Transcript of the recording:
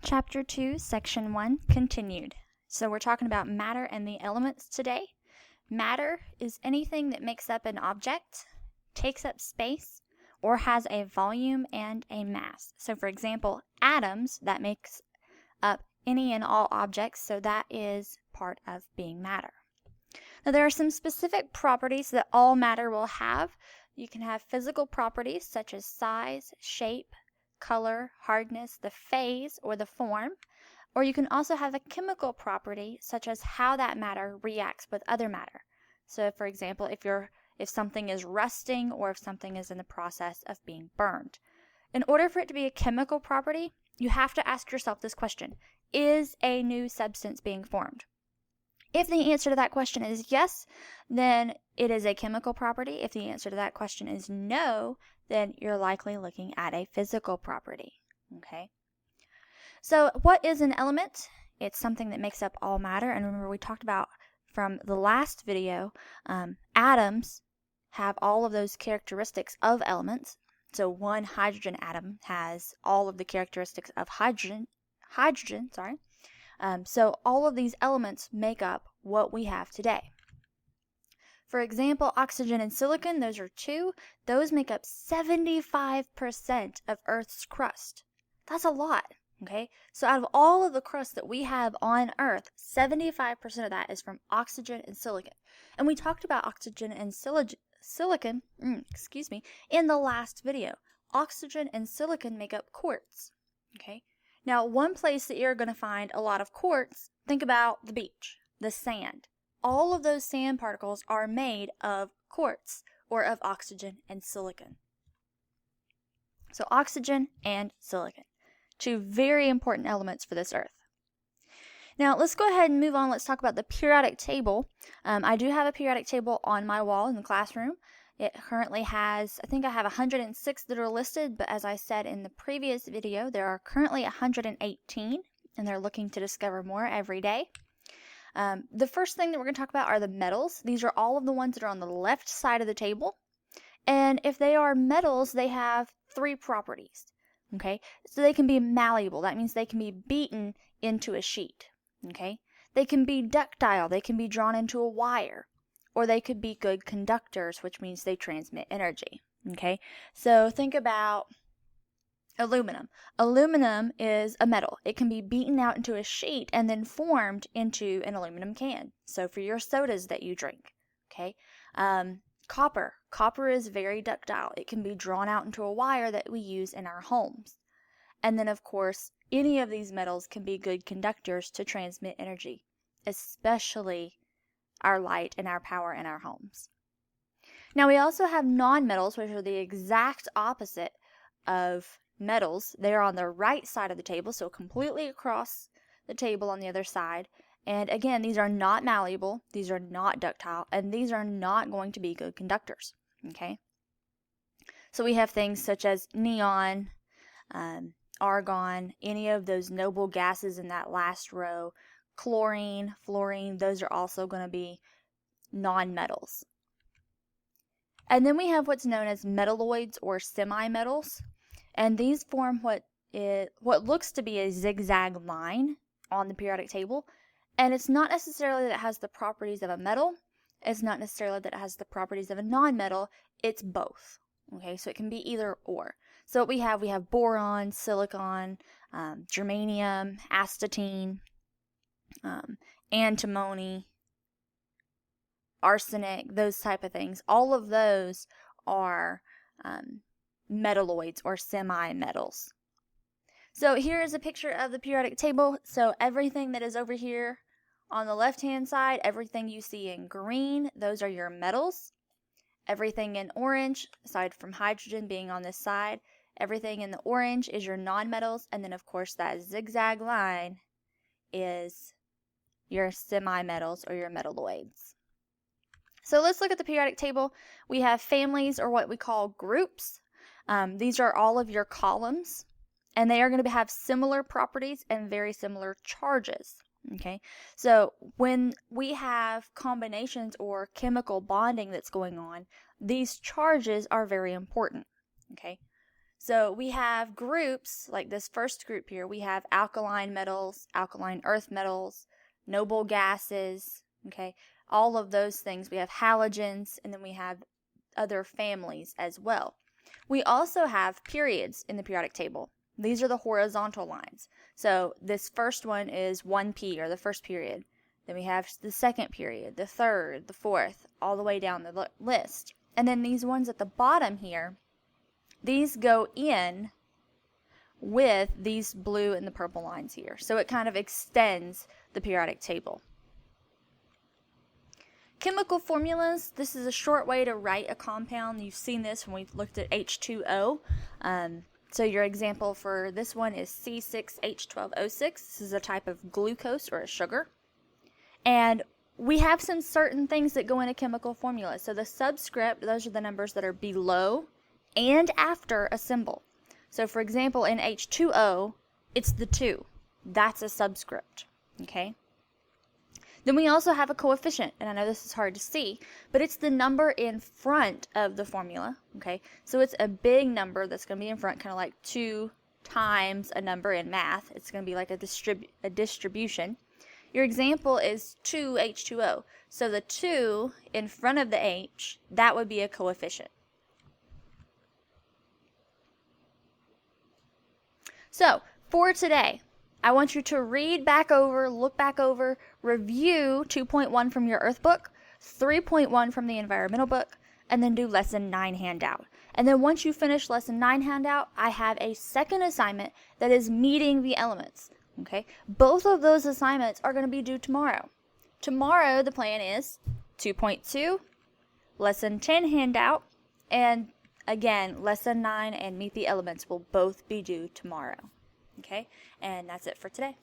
Chapter 2, Section 1, continued. So we're talking about matter and the elements today. Matter is anything that makes up an object, takes up space, or has a volume and a mass. So for example, atoms, that makes up any and all objects, so that is part of being matter. Now there are some specific properties that all matter will have. You can have physical properties such as size, shape, color, hardness, the phase, or the form. Or you can also have a chemical property such as how that matter reacts with other matter. So for example, if something is rusting or if something is in the process of being burned. In order for it to be a chemical property, you have to ask yourself this question: is a new substance being formed? If the answer to that question is yes, then it is a chemical property. If the answer to that question is no, then you're likely looking at a physical property. Okay? So what is an element? It's something that makes up all matter. And remember, we talked about from the last video, atoms have all of those characteristics of elements. So one hydrogen atom has all of the characteristics of hydrogen. So all of these elements make up what we have today. For example, oxygen and silicon, those are two. Those make up 75% of Earth's crust. That's a lot, okay? So out of all of the crust that we have on Earth, 75% of that is from oxygen and silicon. And we talked about oxygen and silicon, in the last video. Oxygen and silicon make up quartz, okay? Now, one place that you're going to find a lot of quartz, think about the beach, the sand. All of those sand particles are made of quartz, or of oxygen and silicon. So oxygen and silicon, two very important elements for this Earth. Now, let's go ahead and move on. Let's talk about the periodic table. I do have a periodic table on my wall in the classroom. It currently has, I think I have 106 that are listed, but as I said in the previous video, there are currently 118, and they're looking to discover more every day. The first thing that we're going to talk about are the metals. These are all of the ones that are on the left side of the table. And if they are metals, they have three properties. Okay, so they can be malleable. That means they can be beaten into a sheet. Okay, they can be ductile. They can be drawn into a wire. Or they could be good conductors, which means they transmit energy. Okay, so think about aluminum. Aluminum is a metal. It can be beaten out into a sheet and then formed into an aluminum can. So for your sodas that you drink. Okay, copper. Copper is very ductile. It can be drawn out into a wire that we use in our homes. And then, of course, any of these metals can be good conductors to transmit energy, especially our light and our power in our homes. Now we also have non-metals, which are the exact opposite of metals. They're on the right side of the table, so completely across the table on the other side. And again, these are not malleable, these are not ductile, and these are not going to be good conductors. Okay? So we have things such as neon, argon, any of those noble gases in that last row, chlorine, fluorine, those are also going to be non-metals. And then we have what's known as metalloids or semi-metals. And these form what looks to be a zigzag line on the periodic table. And it's not necessarily that it has the properties of a metal. It's not necessarily that it has the properties of a non-metal. It's both. Okay, so it can be either or. So what we have boron, silicon, germanium, astatine, antimony, arsenic, those type of things. All of those are metalloids or semi-metals. So here is a picture of the periodic table. So everything that is over here on the left-hand side, everything you see in green, those are your metals. Everything in orange, aside from hydrogen being on this side, everything in the orange is your non-metals. And then, of course, that zigzag line is your semi-metals or your metalloids. So let's look at the periodic table. We have families, or what we call groups. These are all of your columns, and they are going to have similar properties and very similar charges. Okay, so when we have combinations or chemical bonding that's going on, these charges are very important. Okay, So we have groups, like this first group here, we have alkaline metals, alkaline earth metals, noble gases, okay, all of those things. We have halogens, and then we have other families as well. We also have periods in the periodic table. These are the horizontal lines. So this first one is 1p, or the first period. Then we have the second period, the third, the fourth, all the way down the list. And then these ones at the bottom here, these go in with these blue and the purple lines here. So it kind of extends the periodic table. Chemical formulas, this is a short way to write a compound. You've seen this when we looked at H2O. So your example for this one is C6H12O6. This is a type of glucose or a sugar. And we have some certain things that go into chemical formulas. So the subscript, those are the numbers that are below and after a symbol. So for example, in H2O, it's the 2. That's a subscript, okay? Then we also have a coefficient, and I know this is hard to see, but it's the number in front of the formula, okay? So it's a big number that's going to be in front, kind of like 2 times a number in math. It's going to be like a distribution. Your example is 2H2O. So the 2 in front of the H, that would be a coefficient. So for today, I want you to read back over, look back over, review 2.1 from your Earth book, 3.1 from the environmental book, and then do lesson 9 handout. And then once you finish lesson 9 handout, I have a second assignment that is meeting the elements. Okay? Both of those assignments are going to be due tomorrow. Tomorrow, the plan is 2.2, lesson 10 handout, and again, lesson 9 and meet the elements will both be due tomorrow. Okay? And that's it for today.